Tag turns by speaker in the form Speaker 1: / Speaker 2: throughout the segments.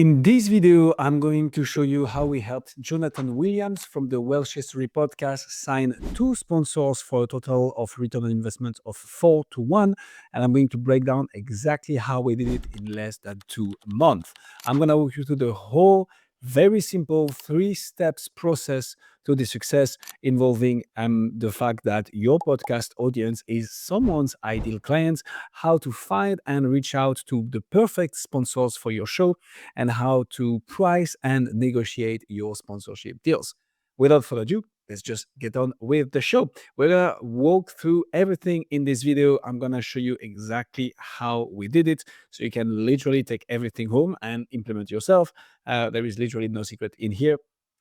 Speaker 1: In this video, I'm going to show you how we helped Jonathan Williams from the Welsh History podcast sign 2 sponsors for a total of return on investment of 4-1. And I'm going to break down exactly how we did it in less than 2 months. I'm going to walk you through the whole very simple 3 steps process to the success involving the fact that your podcast audience is someone's ideal client, how to find and reach out to the perfect sponsors for your show, and how to price and negotiate your sponsorship deals. Without further ado, let's just get on with the show. We're going to walk through everything in this video. I'm going to show you exactly how we did it so you can literally take everything home and implement yourself. There is literally no secret in here.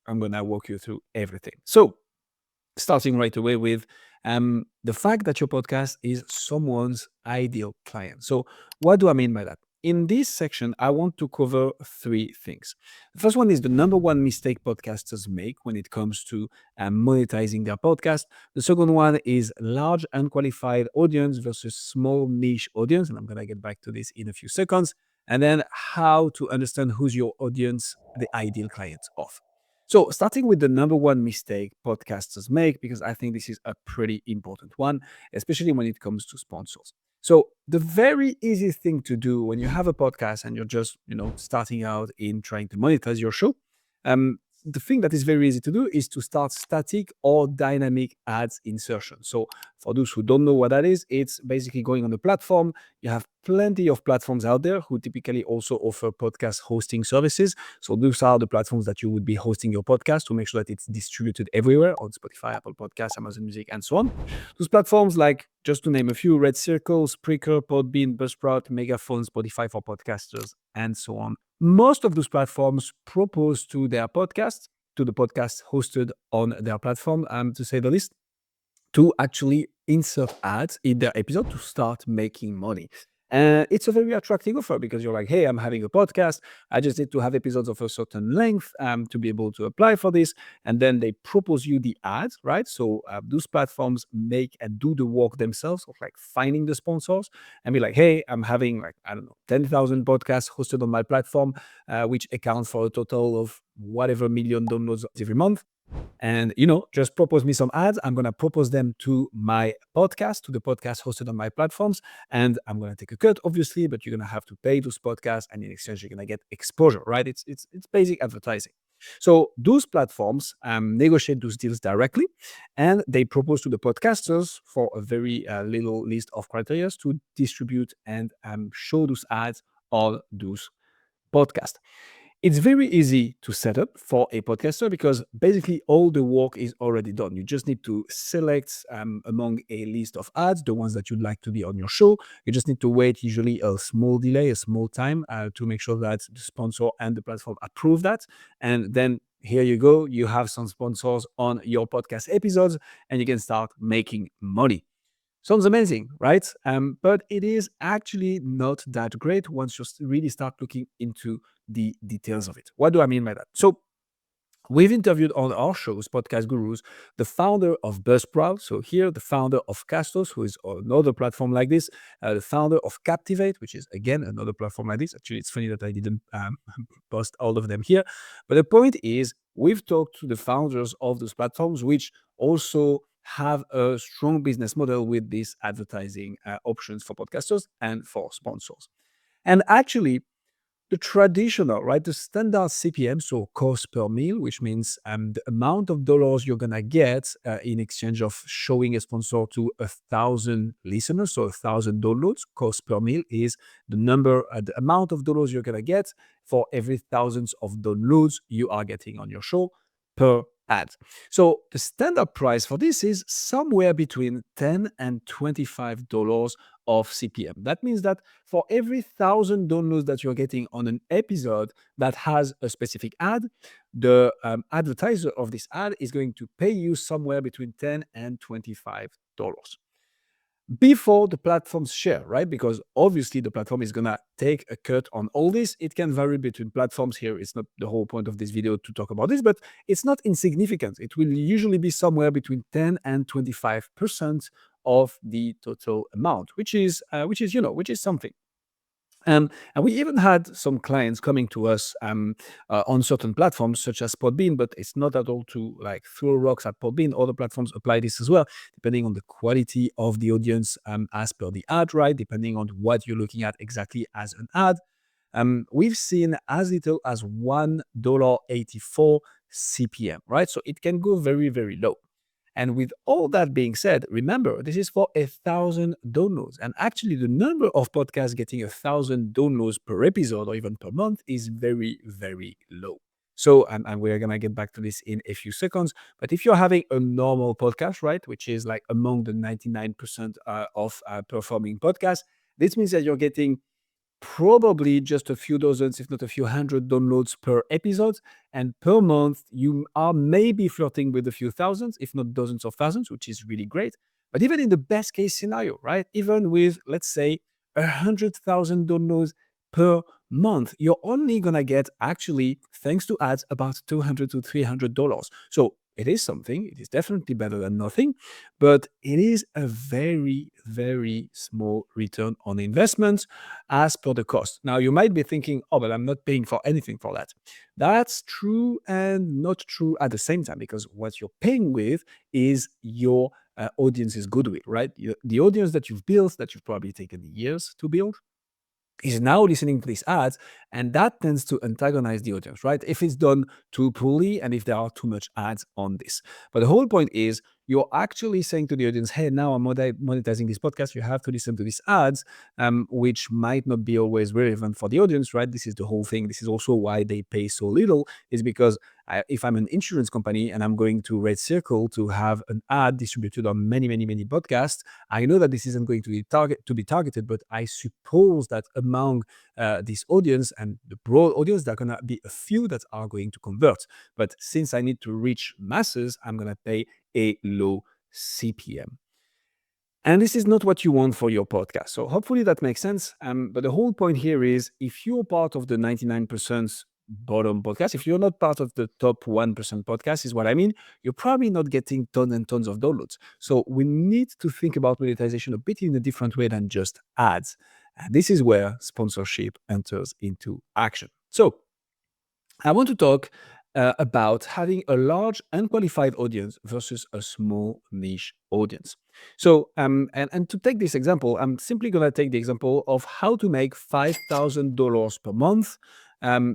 Speaker 1: I'm going to walk you through everything. So, starting right away with the fact that your podcast is someone's ideal client. So, what do I mean by that? In this section, I want to cover 3 things. The first one is the number one mistake podcasters make when it comes to monetizing their podcast. The second one is large unqualified audience versus small niche audience. And I'm going to get back to this in a few seconds. And then how to understand who's your audience, the ideal client of. So, starting with the number one mistake podcasters make, because I think this is a pretty important one, especially when it comes to sponsors. So, the very easiest thing to do when you have a podcast and you're just, starting out in trying to monetize your show, the thing that is very easy to do is to start static or dynamic ads insertion. So, for those who don't know what that is, it's basically going on the platform. You have plenty of platforms out there who typically also offer podcast hosting services. So those are the platforms that you would be hosting your podcast to make sure that it's distributed everywhere on Spotify, Apple Podcasts, Amazon Music, and so on. Those platforms like, just to name a few, Red Circle, Spreaker, Podbean, Buzzsprout, Megaphone, Spotify for podcasters, and so on. Most of those platforms propose to their podcast, to the podcast hosted on their platform, to say the least, to actually insert ads in their episode to start making money. And it's a very attractive offer because you're like, hey, I'm having a podcast. I just need to have episodes of a certain length to be able to apply for this. And then they propose you the ads, right? So those platforms make and do the work themselves of like finding the sponsors and be like, hey, I'm having 10,000 podcasts hosted on my platform, which account for a total of whatever million downloads every month. And, just propose me some ads. I'm going to propose them to my podcast, to the podcast hosted on my platforms. And I'm going to take a cut, obviously, but you're going to have to pay those podcasts. And in exchange, you're going to get exposure, right? It's basic advertising. So those platforms negotiate those deals directly. And they propose to the podcasters for a very little list of criteria to distribute and show those ads on those podcasts. It's very easy to set up for a podcaster because basically all the work is already done. You just need to select among a list of ads, the ones that you'd like to be on your show. You just need to wait usually a small delay, a small time to make sure that the sponsor and the platform approve that. And then here you go. You have some sponsors on your podcast episodes and you can start making money. Sounds amazing, right? But it is actually not that great once you really start looking into the details of it. What do I mean by that? So we've interviewed on our shows, Podcast Gurus, the founder of Buzzsprout. So here, the founder of Castos, who is another platform like this, the founder of Captivate, which is, again, another platform like this. Actually, it's funny that I didn't post all of them here. But the point is, we've talked to the founders of those platforms, which also have a strong business model with these advertising options for podcasters and for sponsors. And actually, the traditional, right, the standard CPM, so cost per mil, which means the amount of dollars you're going to get in exchange of showing a sponsor to 1,000 listeners, so 1,000 downloads, cost per mil is the number, the amount of dollars you're going to get for every thousands of downloads you are getting on your show per ad. So the standard price for this is somewhere between $10 and $25 of CPM. That means that for every 1,000 downloads that you're getting on an episode that has a specific ad, the advertiser of this ad is going to pay you somewhere between $10 and $25 before the platform's share, right? Because obviously the platform is going to take a cut on all this. It can vary between platforms here. It's not the whole point of this video to talk about this, but it's not insignificant. It will usually be somewhere between 10 and 25% of the total amount, which is something. And we even had some clients coming to us on certain platforms such as Podbean, but it's not at all to like throw rocks at Podbean. Other platforms apply this as well, depending on the quality of the audience as per the ad, right? Depending on what you're looking at exactly as an ad. We've seen as little as $1.84 CPM, right? So it can go very, very low. And with all that being said, remember, this is for 1,000 downloads. And actually, the number of podcasts getting 1,000 downloads per episode or even per month is very, very low. So, and we're going to get back to this in a few seconds. But if you're having a normal podcast, right, which is like among the 99% of performing podcasts, this means that you're getting probably just a few dozens, if not a few hundred downloads per episode. And per month, you are maybe flirting with a few thousands, if not dozens of thousands, which is really great. But even in the best case scenario, right? Even with, let's say, 100,000 downloads per month, you're only going to get actually, thanks to ads, about $200 to $300. So it is something. It is definitely better than nothing, but it is a very, very small return on investment as per the cost. Now, you might be thinking, oh, but I'm not paying for anything for that. That's true and not true at the same time, because what you're paying with is your audience's goodwill, right? The audience that you've built, that you've probably taken years to build, is now listening to these ads, and that tends to antagonize the audience, right? If it's done too poorly and if there are too much ads on this. But the whole point is you're actually saying to the audience, hey, now I'm monetizing this podcast. You have to listen to these ads, which might not be always relevant for the audience, right? This is the whole thing. This is also why they pay so little, is because if I'm an insurance company and I'm going to Red Circle to have an ad distributed on many, many, many podcasts, I know that this isn't going to be targeted, but I suppose that among this audience and the broad audience, there are going to be a few that are going to convert. But since I need to reach masses, I'm going to pay a low CPM. And this is not what you want for your podcast. So hopefully that makes sense. But the whole point here is if you're part of the 99% bottom podcast, if you're not part of the top 1% podcast, is what I mean, you're probably not getting tons and tons of downloads. So we need to think about monetization a bit in a different way than just ads. And this is where sponsorship enters into action. So I want to talk about having a large unqualified audience versus a small niche audience. So, and to take this example, I'm simply going to take the example of how to make $5,000 per month,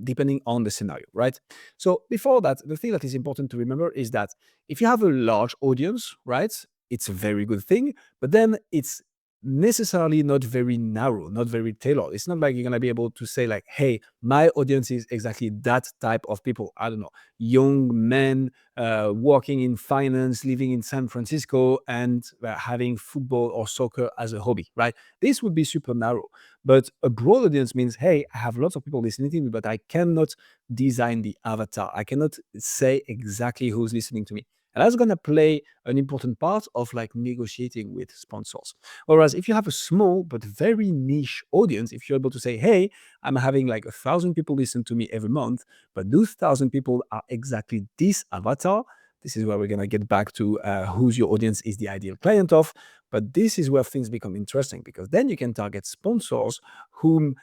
Speaker 1: depending on the scenario, right? So, before that, the thing that is important to remember is that if you have a large audience, right, it's a very good thing, but then it's necessarily not very narrow, not very tailored. It's not like you're going to be able to say like, hey, my audience is exactly that type of people. I don't know, young men working in finance, living in San Francisco and having football or soccer as a hobby, right? This would be super narrow. But a broad audience means, hey, I have lots of people listening to me, but I cannot design the avatar. I cannot say exactly who's listening to me. And that's going to play an important part of like negotiating with sponsors. Whereas if you have a small but very niche audience, if you're able to say, hey, I'm having like 1,000 people listen to me every month, but those 1,000 people are exactly this avatar. This is where we're going to get back to whose your audience is the ideal client of. But this is where things become interesting, because then you can target sponsors whom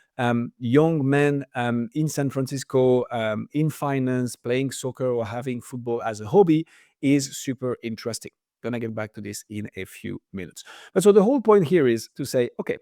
Speaker 1: young men in San Francisco, in finance, playing soccer or having football as a hobby is super interesting. Gonna get back to this in a few minutes. But so the whole point here is to say, okay,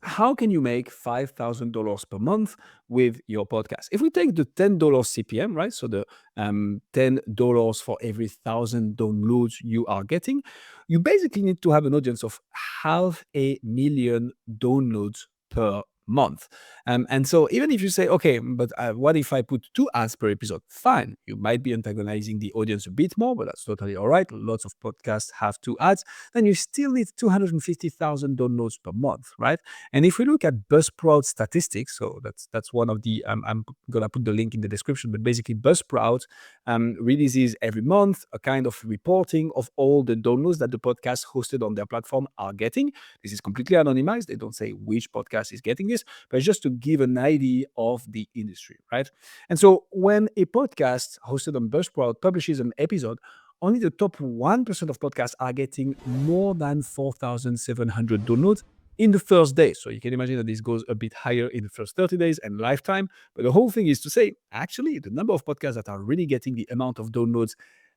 Speaker 1: how can you make $5,000 per month with your podcast? If we take the $10 CPM, right? So the $10 for every 1,000 downloads you are getting, you basically need to have an audience of 500,000 downloads per month. And so even if you say, okay, but what if I put 2 ads per episode? Fine, you might be antagonizing the audience a bit more, but that's totally all right. Lots of podcasts have 2 ads. Then you still need 250,000 downloads per month, right? And if we look at Buzzsprout statistics, so that's one of the, I'm gonna put the link in the description, but basically Buzzsprout releases every month a kind of reporting of all the downloads that the podcast hosted on their platform are getting. This is completely anonymized. They don't say which podcast is getting this, but it's just to give an idea of the industry, right? And so when a podcast hosted on Buzzsprout publishes an episode, only the top 1% of podcasts are getting more than 4,700 downloads in the first day. So you can imagine that this goes a bit higher in the first 30 days and lifetime. But the whole thing is to say, actually, the number of podcasts that are really getting the amount of downloads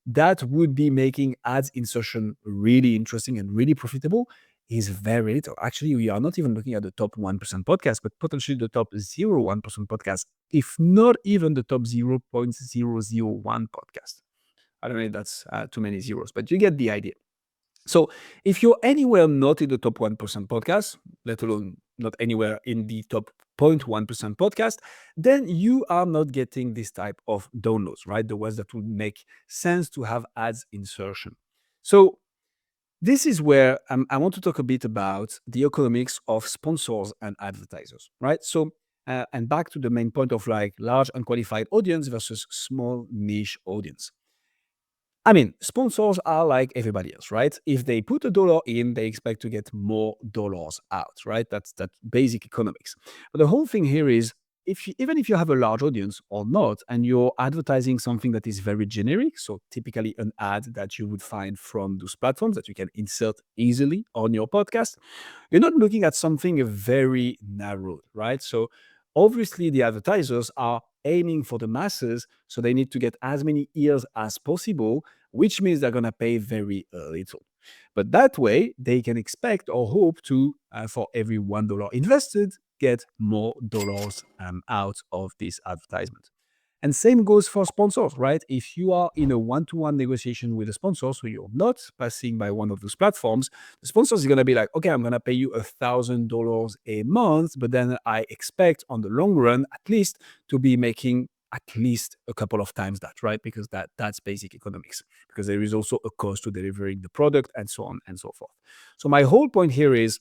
Speaker 1: that would be making ads insertion really interesting and really profitable is very little. Actually, we are not even looking at the top 1% podcast, but potentially the top 0.01% podcast, if not even the top 0.001 podcast. I don't know if that's too many zeros, but you get the idea. So if you're anywhere not in the top 1% podcast, let alone not anywhere in the top 0.1% podcast, then you are not getting this type of downloads, right? The ones that would make sense to have ads insertion. So this is where I want to talk a bit about the economics of sponsors and advertisers, right? So, and back to the main point of like large unqualified audience versus small niche audience. I mean, sponsors are like everybody else, right? If they put $1 in, they expect to get more dollars out, right? That's basic economics. But the whole thing here is, even if you have a large audience or not, and you're advertising something that is very generic, so typically an ad that you would find from those platforms that you can insert easily on your podcast, you're not looking at something very narrow, right? So obviously the advertisers are aiming for the masses, so they need to get as many ears as possible, which means they're going to pay very little. But that way, they can expect or hope to, for every $1 invested, get more dollars out of this advertisement. And same goes for sponsors, right? If you are in a one-to-one negotiation with a sponsor, so you're not passing by one of those platforms, the sponsor is going to be like, okay, I'm going to pay you $1,000 a month, but then I expect on the long run, at least, to be making at least a couple of times that, right? Because that's basic economics, because there is also a cost to delivering the product and so on and so forth. So my whole point here is,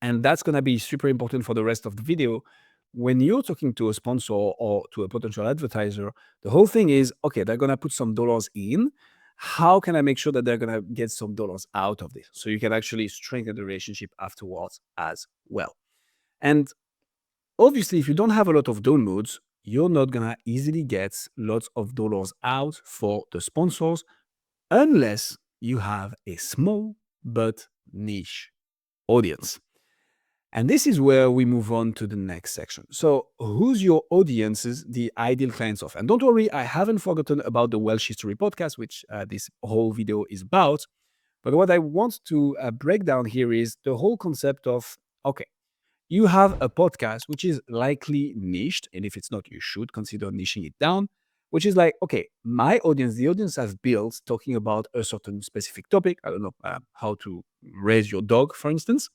Speaker 1: and that's going to be super important for the rest of the video, when you're talking to a sponsor or to a potential advertiser, the whole thing is, okay, they're going to put some dollars in. How can I make sure that they're going to get some dollars out of this? So you can actually strengthen the relationship afterwards as well. And obviously, if you don't have a lot of downloads, you're not going to easily get lots of dollars out for the sponsors unless you have a small but niche audience. And this is where we move on to the next section. So who's your audiences, the ideal clients of? And don't worry, I haven't forgotten about the Welsh History podcast, which this whole video is about. But what I want to break down here is the whole concept of, okay, you have a podcast which is likely niched. And if it's not, you should consider niching it down, which is like, okay, my audience, the audience I've built talking about a certain specific topic. I don't know, how to raise your dog, for instance.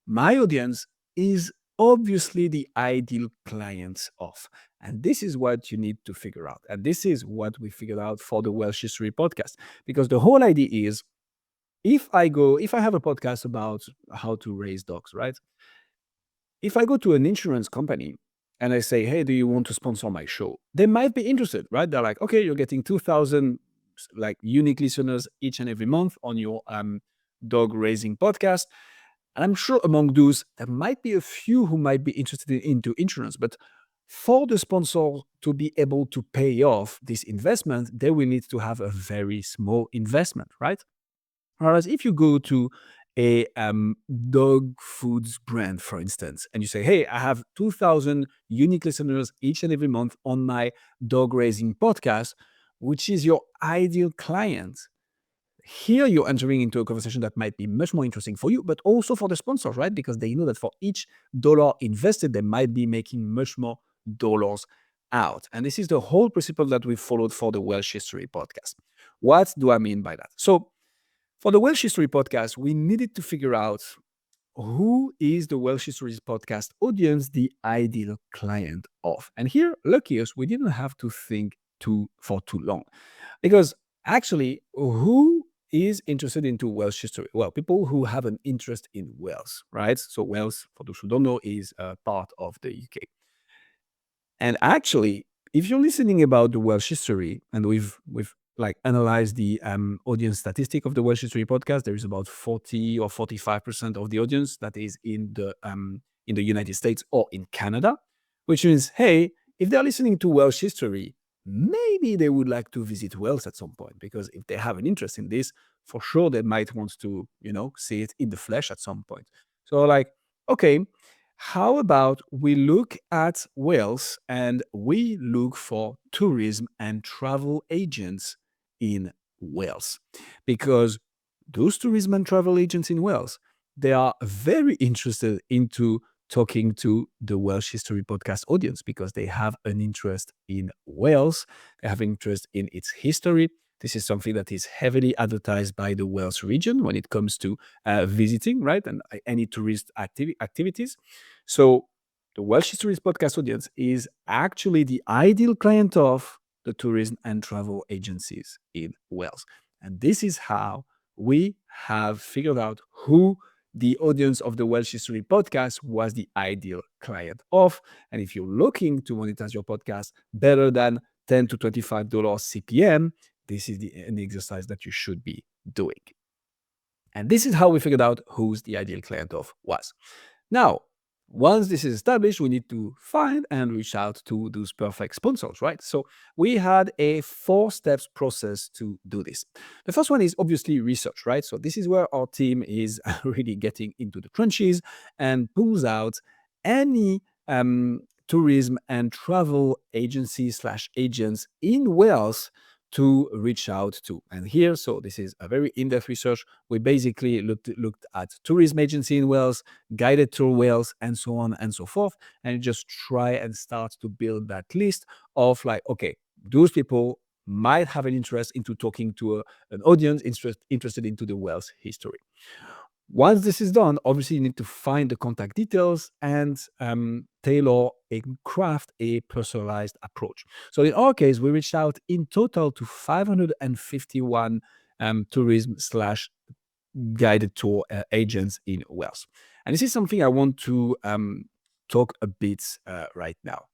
Speaker 1: My audience is obviously the ideal clients of. And this is what you need to figure out. And this is what we figured out for the Welsh History podcast. Because the whole idea is, if I have a podcast about how to raise dogs, right? If I go to an insurance company and I say, hey, do you want to sponsor my show? They might be interested, right? They're like, okay, you're getting 2,000 like unique listeners each and every month on your dog raising podcast. And I'm sure among those, there might be a few who might be interested into insurance. But for the sponsor to be able to pay off this investment, they will need to have a very small investment, right? Whereas if you go to a dog foods brand, for instance, and you say, hey, I have 2,000 unique listeners each and every month on my dog raising podcast, which is your ideal client. Here you're entering into a conversation that might be much more interesting for you, but also for the sponsors, right? Because they know that for each dollar invested, they might be making much more dollars out. And this is the whole principle that we followed for the Welsh History podcast. What do I mean by that? So for the Welsh History podcast, we needed to figure out who is the Welsh History podcast audience the ideal client of. And here, lucky us, we didn't have to think for too long. Because actually, who is interested into Welsh history? Well, people who have an interest in Wales, right? So Wales, for those who don't know, is a part of the UK. And actually, if you're listening about the Welsh history, and we've like analyzed the audience statistic of the Welsh History podcast, there is about 40 or 45% of the audience that is in the United States or in Canada, which means, hey, if they're listening to Welsh history, maybe they would like to visit Wales at some point, because if they have an interest in this, for sure they might want to, see it in the flesh at some point. So like, okay, how about we look at Wales and we look for tourism and travel agents in Wales? Because those tourism and travel agents in Wales, they are very interested into talking to the Welsh History Podcast audience because they have an interest in Wales, they have interest in its history. This is something that is heavily advertised by the Wales region when it comes to visiting, right? And any tourist activities. So the Welsh Histories podcast audience is actually the ideal client of the tourism and travel agencies in Wales. And this is how we have figured out who the audience of the Welsh History podcast was the ideal client of. And if you're looking to monetize your podcast better than $10 to $25 CPM, this is an exercise that you should be doing. And this is how we figured out who's the ideal client of was. Now, once this is established, we need to find and reach out to those perfect sponsors, right? So we had a 4 steps process to do this. The first one is obviously research, right? So this is where our team is really getting into the trenches and pulls out any tourism and travel agency/agents in Wales to reach out to. And here, so this is a very in-depth research. We basically looked at tourism agency in Wales, guided tour Wales, and so on and so forth, and just try and start to build that list of like, okay, those people might have an interest into talking to an audience interested into the Wales history. Once this is done, obviously you need to find the contact details and tailor and craft a personalized approach. So in our case, we reached out in total to 551 tourism slash guided tour agents in Wales. And this is something I want to talk a bit right now.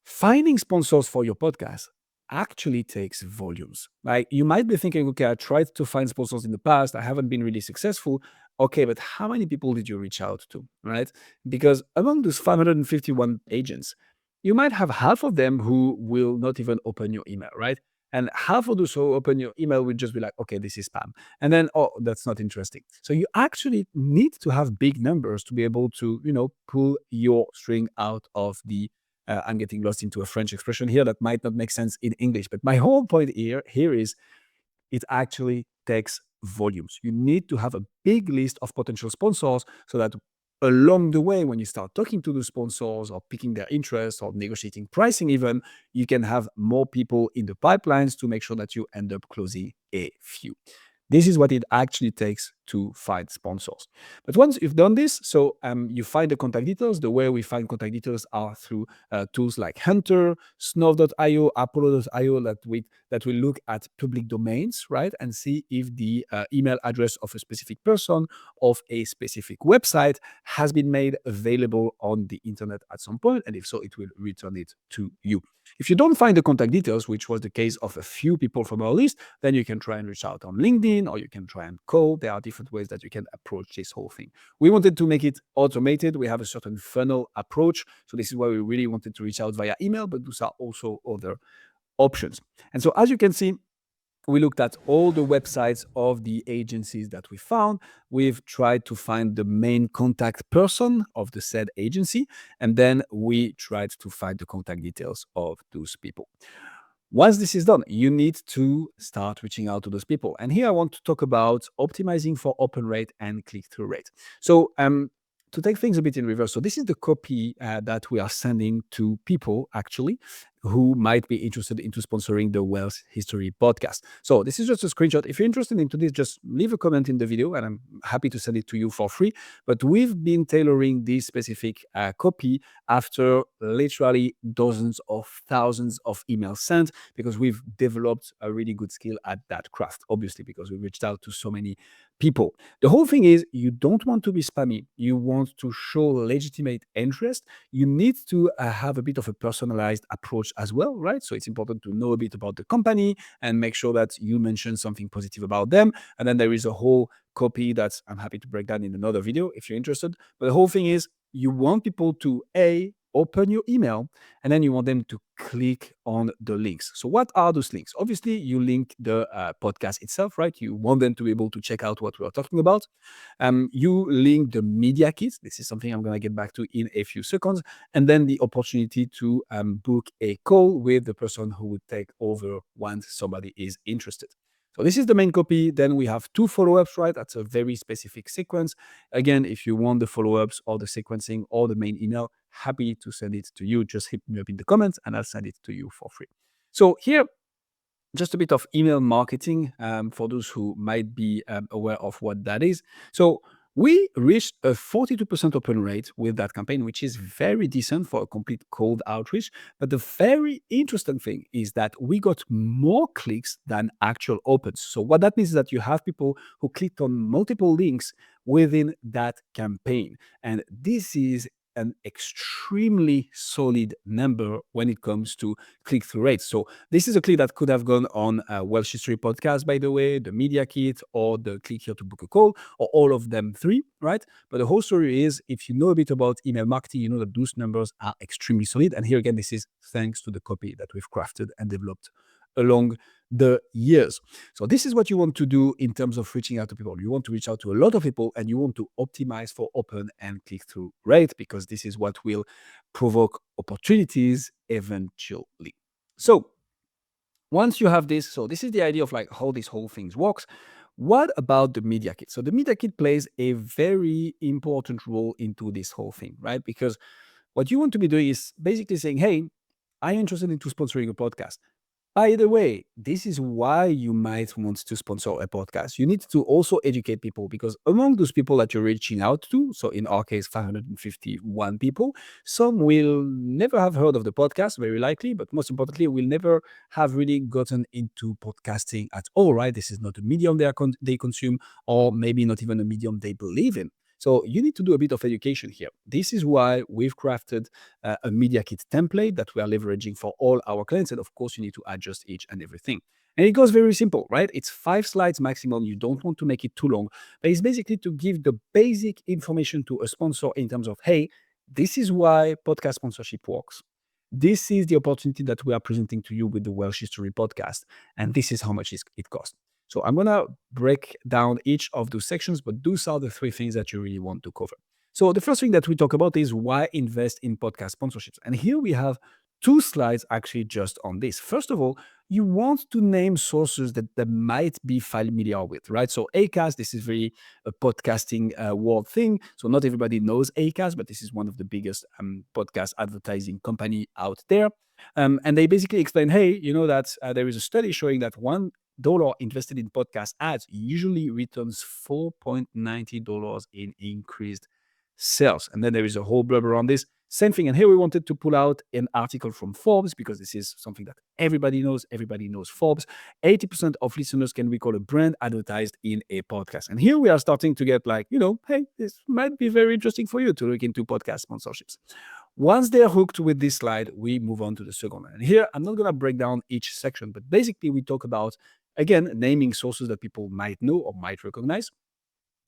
Speaker 1: Finding sponsors for your podcast actually takes volumes. Like you might be thinking, okay, I tried to find sponsors in the past. I haven't been really successful. Okay, but how many people did you reach out to, right? Because among those 551 agents, you might have half of them who will not even open your email, right? And half of those who open your email will just be like, okay, this is spam. And then, oh, that's not interesting. So you actually need to have big numbers to be able to, pull your string out of the I'm getting lost into a French expression here that might not make sense in English. But my whole point here is it actually takes volumes. You need to have a big list of potential sponsors so that along the way, when you start talking to the sponsors or picking their interest or negotiating pricing even, you can have more people in the pipelines to make sure that you end up closing a few. This is what it actually takes to find sponsors. But once you've done this, so you find the contact details. The way we find contact details are through tools like Hunter, Snov.io, Apollo.io that will look at public domains, right? And see if the email address of a specific person of a specific website has been made available on the internet at some point. And if so, it will return it to you. If you don't find the contact details, which was the case of a few people from our list, then you can try and reach out on LinkedIn or you can try and call. There are different ways that you can approach this whole thing. We wanted to make it automated. We have a certain funnel approach. So this is why we really wanted to reach out via email, but those are also other options. And so as you can see, we looked at all the websites of the agencies that we found. We've tried to find the main contact person of the said agency, and then we tried to find the contact details of those people. Once this is done, you need to start reaching out to those people. And here I want to talk about optimizing for open rate and click-through rate. So to take things a bit in reverse, so this is the copy that we are sending to people actually who might be interested into sponsoring the Welsh History podcast. So this is just a screenshot. If you're interested into this, just leave a comment in the video and I'm happy to send it to you for free. But we've been tailoring this specific copy after literally dozens of thousands of emails sent because we've developed a really good skill at that craft, obviously, because we reached out to so many people. The whole thing is you don't want to be spammy. You want to show legitimate interest. You need to have a bit of a personalized approach as well, right? So it's important to know a bit about the company and make sure that you mention something positive about them. And then there is a whole copy that I'm happy to break down in another video if you're interested. But the whole thing is you want people to open your email, and then you want them to click on the links. So what are those links? Obviously, you link the podcast itself, right? You want them to be able to check out what we are talking about. You link the media kit. This is something I'm going to get back to in a few seconds. And then the opportunity to book a call with the person who would take over once somebody is interested. So this is the main copy. Then we have 2 follow-ups, right? That's a very specific sequence. Again, if you want the follow-ups or the sequencing or the main email, happy to send it to you. Just hit me up in the comments and I'll send it to you for free. So here, just a bit of email marketing for those who might be aware of what that is. So we reached a 42% open rate with that campaign, which is very decent for a complete cold outreach. But the very interesting thing is that we got more clicks than actual opens. So what that means is that you have people who clicked on multiple links within that campaign. And this is an extremely solid number when it comes to click-through rates. So this is a click that could have gone on a Welsh History podcast, by the way, the Media Kit, or the click here to book a call, or all of them 3, right? But the whole story is, if you know a bit about email marketing, you know that those numbers are extremely solid. And here again, this is thanks to the copy that we've crafted and developed along the years. So this is what you want to do in terms of reaching out to people. You want to reach out to a lot of people and you want to optimize for open and click-through rate, because this is what will provoke opportunities eventually. So once you have this, so this is the idea of like how this whole thing works. What about the media kit? So the media kit plays a very important role into this whole thing, right? Because what you want to be doing is basically saying, hey, I'm interested into sponsoring a podcast. By the way, this is why you might want to sponsor a podcast. You need to also educate people, because among those people that you're reaching out to, so in our case, 551 people, some will never have heard of the podcast, very likely, but most importantly, will never have really gotten into podcasting at all, right? This is not a medium they consume, or maybe not even a medium they believe in. So you need to do a bit of education here. This is why we've crafted a media kit template that we are leveraging for all our clients. And of course, you need to adjust each and everything. And it goes very simple, right? It's 5 slides maximum. You don't want to make it too long, but it's basically to give the basic information to a sponsor in terms of, hey, this is why podcast sponsorship works. This is the opportunity that we are presenting to you with the Welsh History podcast. And this is how much it costs. So I'm going to break down each of those sections, but those are the 3 things that you really want to cover. So the first thing that we talk about is why invest in podcast sponsorships. And here we have 2 slides actually just on this. First of all, you want to name sources that they might be familiar with, right? So Acast, this is very a podcasting world thing. So not everybody knows Acast, but this is one of the biggest podcast advertising company out there. And they basically explain, hey, you know that there is a study showing that $1 invested in podcast ads usually returns $4.90 in increased sales. And then there is a whole blurb around this. Same thing. And here we wanted to pull out an article from Forbes, because this is something that everybody knows. Everybody knows Forbes. 80% of listeners can recall a brand advertised in a podcast. And here we are starting to get like, hey, this might be very interesting for you to look into podcast sponsorships. Once they're hooked with this slide, we move on to the second one. And here, I'm not going to break down each section, but basically we talk about, again, naming sources that people might know or might recognize.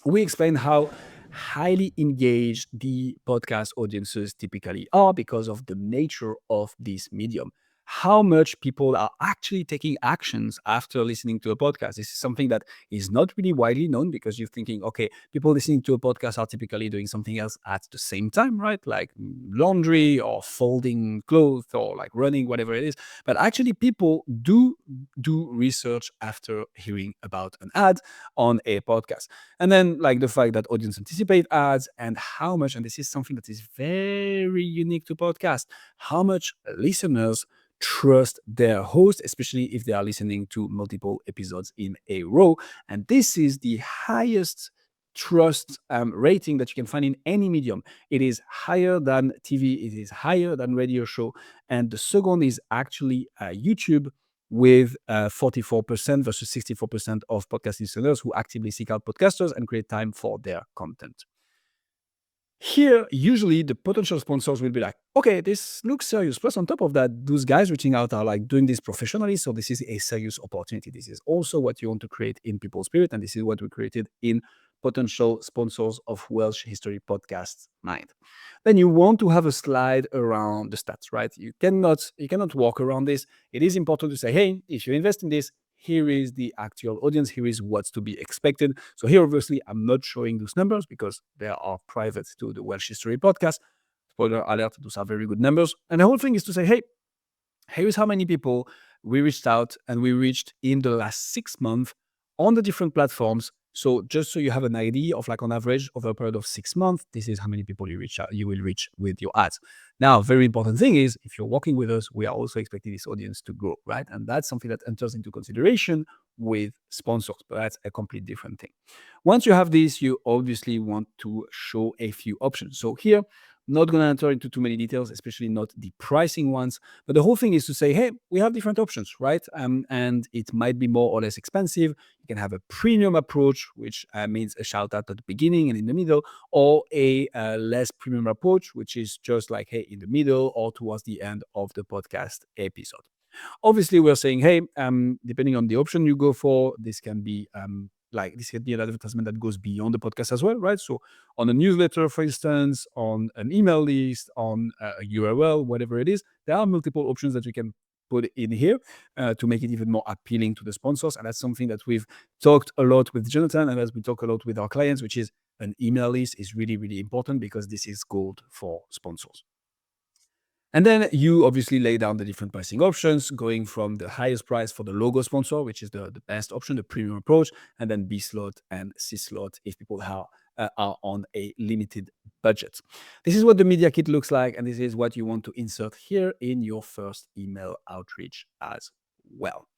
Speaker 1: We explain how highly engaged the podcast audiences typically are because of the nature of this medium. How much people are actually taking actions after listening to a podcast. This is something that is not really widely known, because you're thinking, okay, people listening to a podcast are typically doing something else at the same time, right? Like laundry or folding clothes or like running, whatever it is. But actually people do research after hearing about an ad on a podcast. And then like the fact that audience anticipate ads, and how much, and this is something that is very unique to podcast, how much listeners trust their host, especially if they are listening to multiple episodes in a row. And this is the highest trust rating that you can find in any medium. It is higher than TV, it is higher than radio show. And the second is actually YouTube, with 44% versus 64% of podcast listeners who actively seek out podcasters and create time for their content. Here, usually the potential sponsors will be like, okay, this looks serious. Plus, on top of that, those guys reaching out are like doing this professionally. So this is a serious opportunity. This is also what you want to create in people's spirit. And this is what we created in potential sponsors of Welsh History Podcasts mind. Then you want to have a slide around the stats, right? You cannot walk around this. It is important to say, hey, if you invest in this, here is the actual audience, here is what's to be expected. So here, obviously, I'm not showing those numbers because they are private to the Welsh History Podcast. Spoiler alert, those are very good numbers. And the whole thing is to say, hey, here's how many people we reached out and we reached in the last 6 months on the different platforms. So just so you have an idea of like on average over a period of 6 months, this is how many people you will reach with your ads. Now, very important thing is if you're working with us, we are also expecting this audience to grow, right? And that's something that enters into consideration with sponsors, but that's a complete different thing. Once you have this, you obviously want to show a few options. So here, not going to enter into too many details, especially not the pricing ones. But the whole thing is to say, hey, we have different options, right? And it might be more or less expensive. You can have a premium approach, which means a shout out at the beginning and in the middle, or a less premium approach, which is just like, hey, in the middle or towards the end of the podcast episode. Obviously, we're saying, hey, depending on the option you go for, this can be this can be an advertisement that goes beyond the podcast as well, right? So on a newsletter, for instance, on an email list, on a URL, whatever it is, there are multiple options that you can put in here to make it even more appealing to the sponsors. And that's something that we've talked a lot with Jonathan and as we talk a lot with our clients, which is an email list is really, really important because this is gold for sponsors. And then you obviously lay down the different pricing options, going from the highest price for the logo sponsor, which is the best option, the premium approach, and then B slot and C slot if people are on a limited budget. This is what the media kit looks like, and this is what you want to insert here in your first email outreach as well.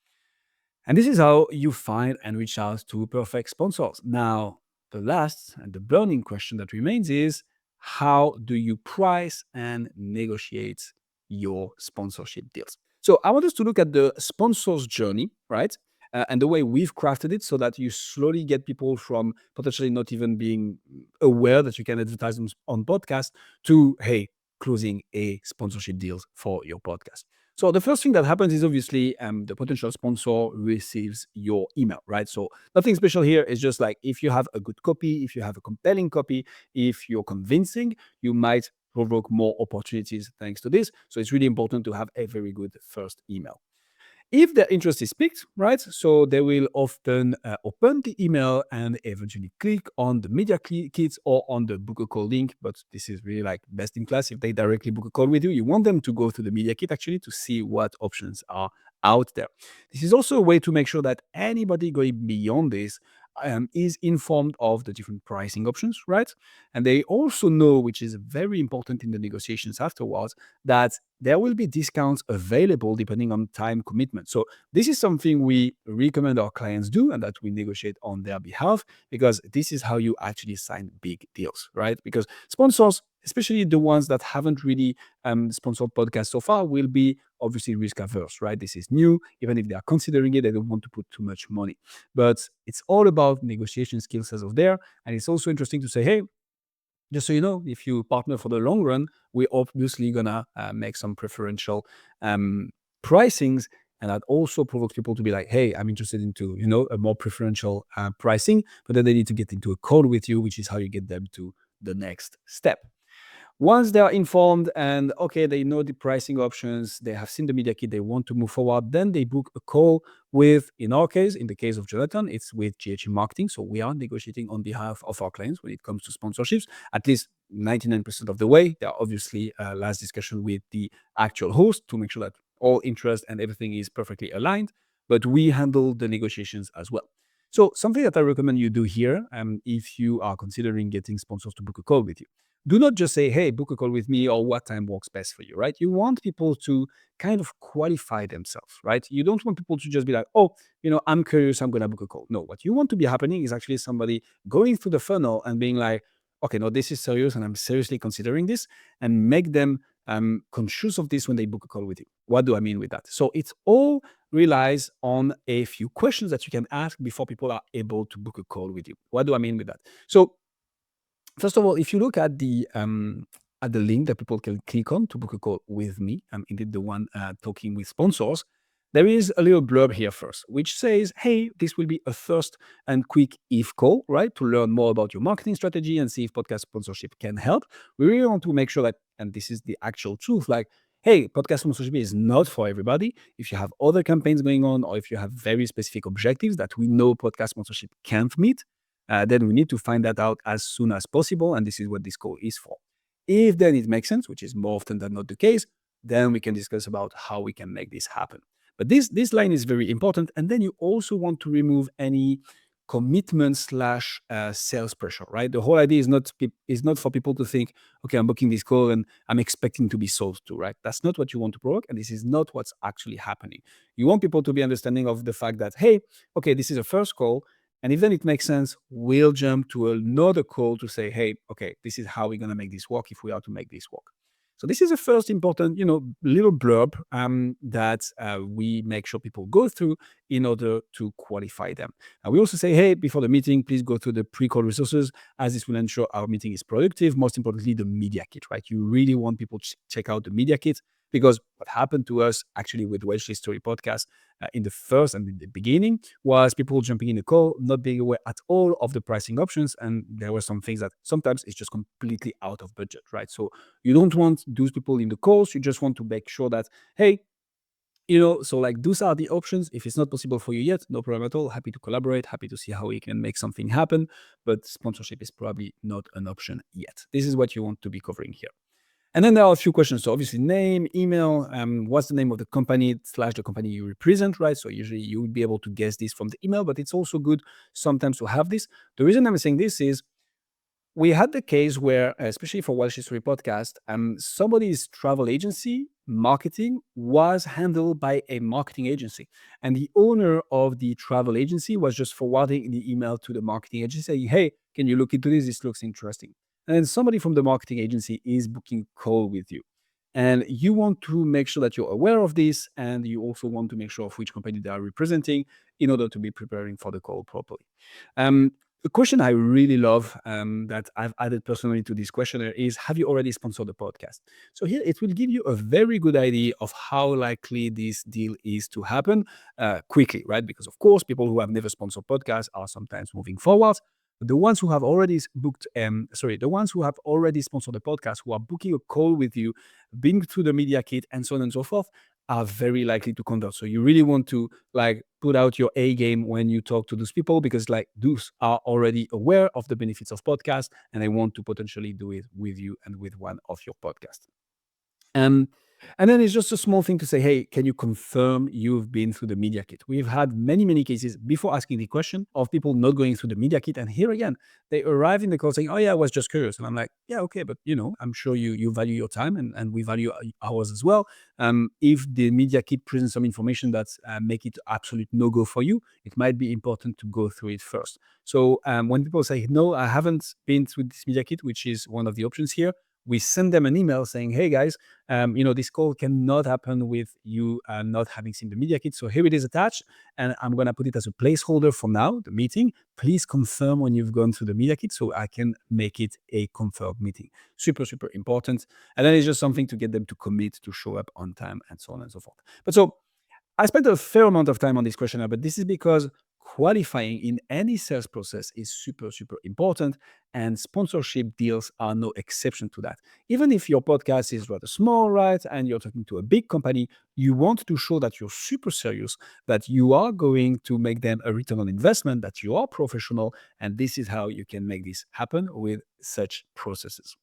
Speaker 1: And this is how you find and reach out to perfect sponsors. Now, the last and the burning question that remains is, how do you price and negotiate your sponsorship deals? So I want us to look at the sponsor's journey, right? And the way we've crafted it so that you slowly get people from potentially not even being aware that you can advertise them on podcast to, hey, closing a sponsorship deals for your podcast. So the first thing that happens is obviously the potential sponsor receives your email, right? So nothing special here. It's just like if you have a good copy, if you have a compelling copy, if you're convincing, you might provoke more opportunities thanks to this. So it's really important to have a very good first email. If their interest is piqued, right, so they will often open the email and eventually click on the media kits or on the book a call link. But this is really like best in class. If they directly book a call with you, you want them to go to the media kit actually to see what options are out there. This is also a way to make sure that anybody going beyond this is informed of the different pricing options, right? And they also know, which is very important in the negotiations afterwards, that there will be discounts available depending on time commitment. So this is something we recommend our clients do and that we negotiate on their behalf because this is how you actually sign big deals, right? Because sponsors, especially the ones that haven't really sponsored podcasts so far, will be obviously risk averse, right? This is new. Even if they are considering it, they don't want to put too much money. But it's all about negotiation skills as of there. And it's also interesting to say, hey, just so you know, if you partner for the long run, we're obviously gonna make some preferential pricings, and that also provokes people to be like, "Hey, I'm interested into a more preferential pricing," but then they need to get into a call with you, which is how you get them to the next step. Once they are informed and okay, they know the pricing options, they have seen the media kit, they want to move forward, then they book a call with, in our case, in the case of Jonathan, it's with GHA Marketing. So we are negotiating on behalf of our clients when it comes to sponsorships, at least 99% of the way. There are obviously last discussion with the actual host to make sure that all interest and everything is perfectly aligned, but we handle the negotiations as well. So something that I recommend you do here, if you are considering getting sponsors to book a call with you, do not just say, hey, book a call with me or what time works best for you, right? You want people to kind of qualify themselves, right? You don't want people to just be like, oh, I'm curious, I'm going to book a call. No, what you want to be happening is actually somebody going through the funnel and being like, okay, no, this is serious and I'm seriously considering this, and make them conscious of this when they book a call with you. What do I mean with that? So it all relies on a few questions that you can ask before people are able to book a call with you. What do I mean with that? So first of all, if you look at the link that people can click on to book a call with me, indeed the one talking with sponsors, there is a little blurb here first, which says, hey, this will be a first and quick if call, right? To learn more about your marketing strategy and see if podcast sponsorship can help. We really want to make sure that, and this is the actual truth, like, hey, podcast sponsorship is not for everybody. If you have other campaigns going on, or if you have very specific objectives that we know podcast sponsorship can't meet, then we need to find that out as soon as possible. And this is what this call is for. If then it makes sense, which is more often than not the case, then we can discuss about how we can make this happen. But this line is very important. And then you also want to remove any commitment slash sales pressure, right? The whole idea is not for people to think, okay, I'm booking this call and I'm expecting to be sold to, right? That's not what you want to provoke, and this is not what's actually happening. You want people to be understanding of the fact that, hey, okay, this is a first call, and if then it makes sense, we'll jump to another call to say, hey, okay, this is how we're going to make this work if we are to make this work. So this is a first important, little blurb that we make sure people go through in order to qualify them. We also say, hey, before the meeting, please go through the pre-call resources, as this will ensure our meeting is productive. Most importantly, the media kit, right? You really want people to check out the media kit, because what happened to us actually with Welsh History podcast in the first and in the beginning was people jumping in the call, not being aware at all of the pricing options. And there were some things that sometimes it's just completely out of budget, right? So you don't want those people in the calls. You just want to make sure that, hey, so like those are the options. If it's not possible for you yet, no problem at all. Happy to collaborate, happy to see how we can make something happen. But sponsorship is probably not an option yet. This is what you want to be covering here. And then there are a few questions. So obviously name, email, what's the name of the company / the company you represent, right? So usually you would be able to guess this from the email, but it's also good sometimes to have this. The reason I'm saying this is we had the case where, especially for Welsh History Podcast, somebody's travel agency marketing was handled by a marketing agency. And the owner of the travel agency was just forwarding the email to the marketing agency saying, hey, can you look into this? This looks interesting. And then somebody from the marketing agency is booking a call with you. And you want to make sure that you're aware of this. And you also want to make sure of which company they are representing in order to be preparing for the call properly. A question I really love that I've added personally to this questionnaire is, have you already sponsored the podcast? So here it will give you a very good idea of how likely this deal is to happen quickly, right? Because of course, people who have never sponsored podcasts are sometimes moving forward. But the ones who have already the ones who have already sponsored the podcast, who are booking a call with you, been through the media kit and so on and so forth, are very likely to convert. So you really want to put out your A game when you talk to those people, because those are already aware of the benefits of podcast and they want to potentially do it with you and with one of your podcasts. And then it's just a small thing to say, hey, can you confirm you've been through the media kit? We've had many, many cases before asking the question of people not going through the media kit. And here again, they arrive in the call saying, oh yeah, I was just curious. And I'm like, yeah, okay, but I'm sure you value your time and we value ours as well. If the media kit presents some information that make it absolute no-go for you, it might be important to go through it first. So when people say, no, I haven't been through this media kit, which is one of the options here, we send them an email saying, hey guys, this call cannot happen with you not having seen the media kit. So here it is attached, and I'm going to put it as a placeholder for now, the meeting. Please confirm when you've gone through the media kit so I can make it a confirmed meeting. Super, super important. And then it's just something to get them to commit to show up on time and so on and so forth. But so I spent a fair amount of time on this questionnaire, but this is because qualifying in any sales process is super, super important, and sponsorship deals are no exception to that. Even if your podcast is rather small, right, and you're talking to a big company, you want to show that you're super serious, that you are going to make them a return on investment, that you are professional, and this is how you can make this happen with such processes.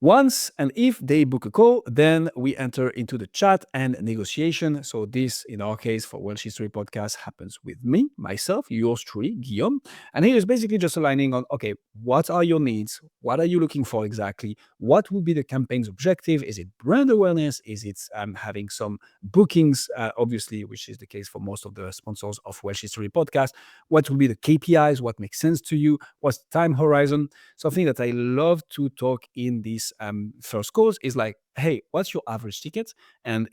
Speaker 1: Once and if they book a call, then we enter into the chat and negotiation. So this, in our case, for Welsh History Podcast, happens with me, myself, yours truly, Guillaume. And here is basically just aligning on, okay, what are your needs? What are you looking for exactly? What will be the campaign's objective? Is it brand awareness? Is it having some bookings, obviously, which is the case for most of the sponsors of Welsh History Podcast? What will be the KPIs? What makes sense to you? What's the time horizon? Something that I love to talk in this first course is like, hey, what's your average ticket? And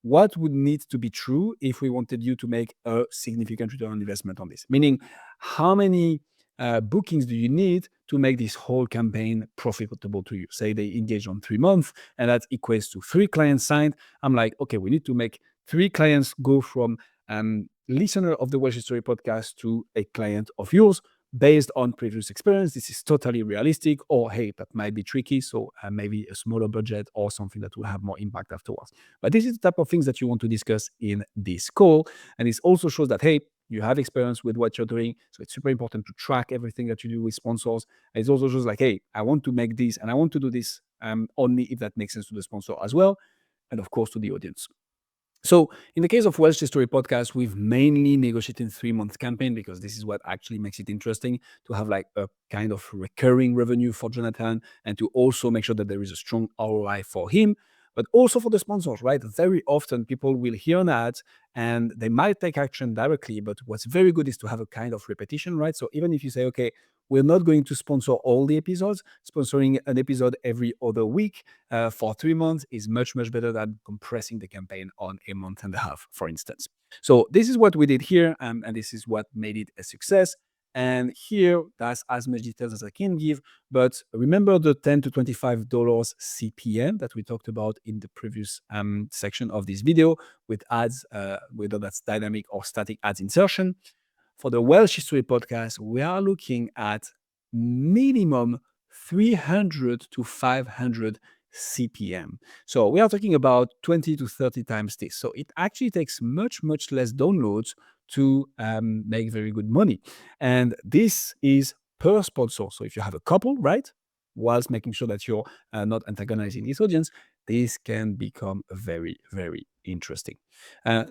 Speaker 1: what would need to be true if we wanted you to make a significant return on investment on this? Meaning, how many bookings do you need to make this whole campaign profitable to you? Say they engage on 3 months, and that equates to 3 clients signed. I'm like, okay, we need to make 3 clients go from listener of the Welsh History podcast to a client of yours based on previous experience. This is totally realistic, or hey, that might be tricky. So maybe a smaller budget or something that will have more impact afterwards. But this is the type of things that you want to discuss in this call. And this also shows that, hey, you have experience with what you're doing. So it's super important to track everything that you do with sponsors. And it also shows like, hey, I want to make this and I want to do this only if that makes sense to the sponsor as well. And of course, to the audience. So in the case of Welsh History Podcast, we've mainly negotiated 3 month campaign because this is what actually makes it interesting to have like a kind of recurring revenue for Jonathan and to also make sure that there is a strong ROI for him, but also for the sponsors, right? Very often people will hear an ad and they might take action directly, but what's very good is to have a kind of repetition, right? So even if you say, okay, we're not going to sponsor all the episodes, sponsoring an episode every other week for 3 months is much, much better than compressing the campaign on a month and a half, for instance. So this is what we did here, and this is what made it a success. And here, that's as much details as I can give. But remember the $10 to $25 CPM that we talked about in the previous section of this video with ads, whether that's dynamic or static ads insertion. For the Welsh History Podcast, we are looking at minimum 300 to 500 CPM. So we are talking about 20 to 30 times this. So it actually takes much, much less downloads to make very good money. And this is per sponsor. So if you have a couple, right, whilst making sure that you're not antagonizing this audience, this can become very, very interesting.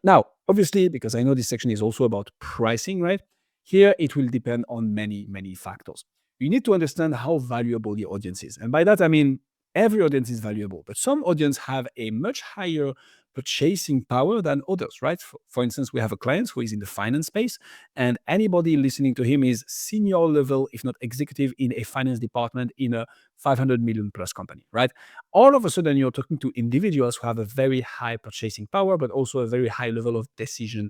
Speaker 1: Now, obviously, because I know this section is also about pricing, right? Here, it will depend on many, many factors. You need to understand how valuable your audience is. And by that, I mean, every audience is valuable, but some audience have a much higher purchasing power than others, right? For instance, we have a client who is in the finance space, and anybody listening to him is senior level, if not executive, in a finance department in a 500 million plus company, right? All of a sudden, you're talking to individuals who have a very high purchasing power, but also a very high level of decision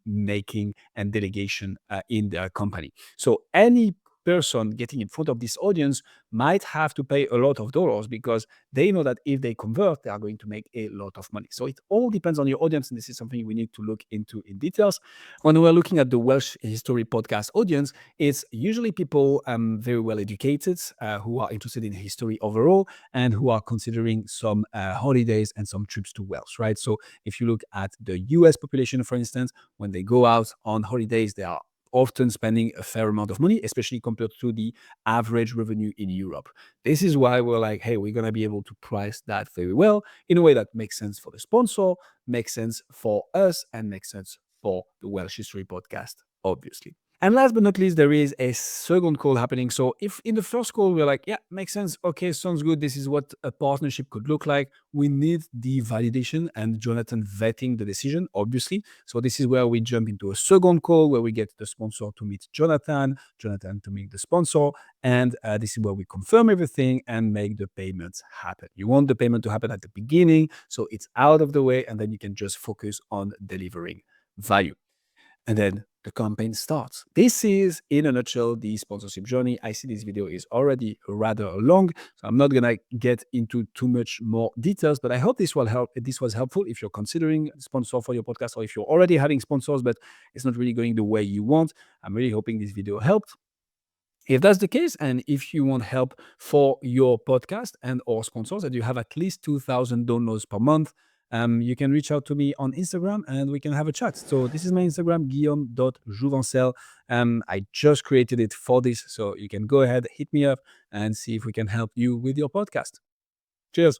Speaker 1: making and delegation in their company. So any person getting in front of this audience might have to pay a lot of dollars because they know that if they convert, they are going to make a lot of money. So it all depends on your audience, and this is something we need to look into in details. When we're looking at the Welsh History Podcast audience, it's usually people very well educated who are interested in history overall and who are considering some holidays and some trips to Wales, right? So if you look at the US population, for instance, when they go out on holidays, they are often spending a fair amount of money, especially compared to the average revenue in Europe. This is why we're like, hey, we're going to be able to price that very well in a way that makes sense for the sponsor, makes sense for us, and makes sense for the Welsh History Podcast, obviously. And last but not least, there is a second call happening. So if in the first call, we're like, yeah, makes sense. Okay, sounds good. This is what a partnership could look like. We need the validation and Jonathan vetting the decision, obviously. So this is where we jump into a second call where we get the sponsor to meet Jonathan, Jonathan to meet the sponsor. And this is where we confirm everything and make the payments happen. You want the payment to happen at the beginning, so it's out of the way, and then you can just focus on delivering value. And then the campaign starts. This is, in a nutshell, the sponsorship journey. I see this video is already rather long, so I'm not going to get into too much more details, but I hope this will help. This was helpful if you're considering a sponsor for your podcast or if you're already having sponsors, but it's not really going the way you want. I'm really hoping this video helped. If that's the case, and if you want help for your podcast and or sponsors, and you have at least 2,000 downloads per month, you can reach out to me on Instagram and we can have a chat. So this is my Instagram, Guillaume.Jouvencel. I just created it for this, so you can go ahead, hit me up and see if we can help you with your podcast. Cheers.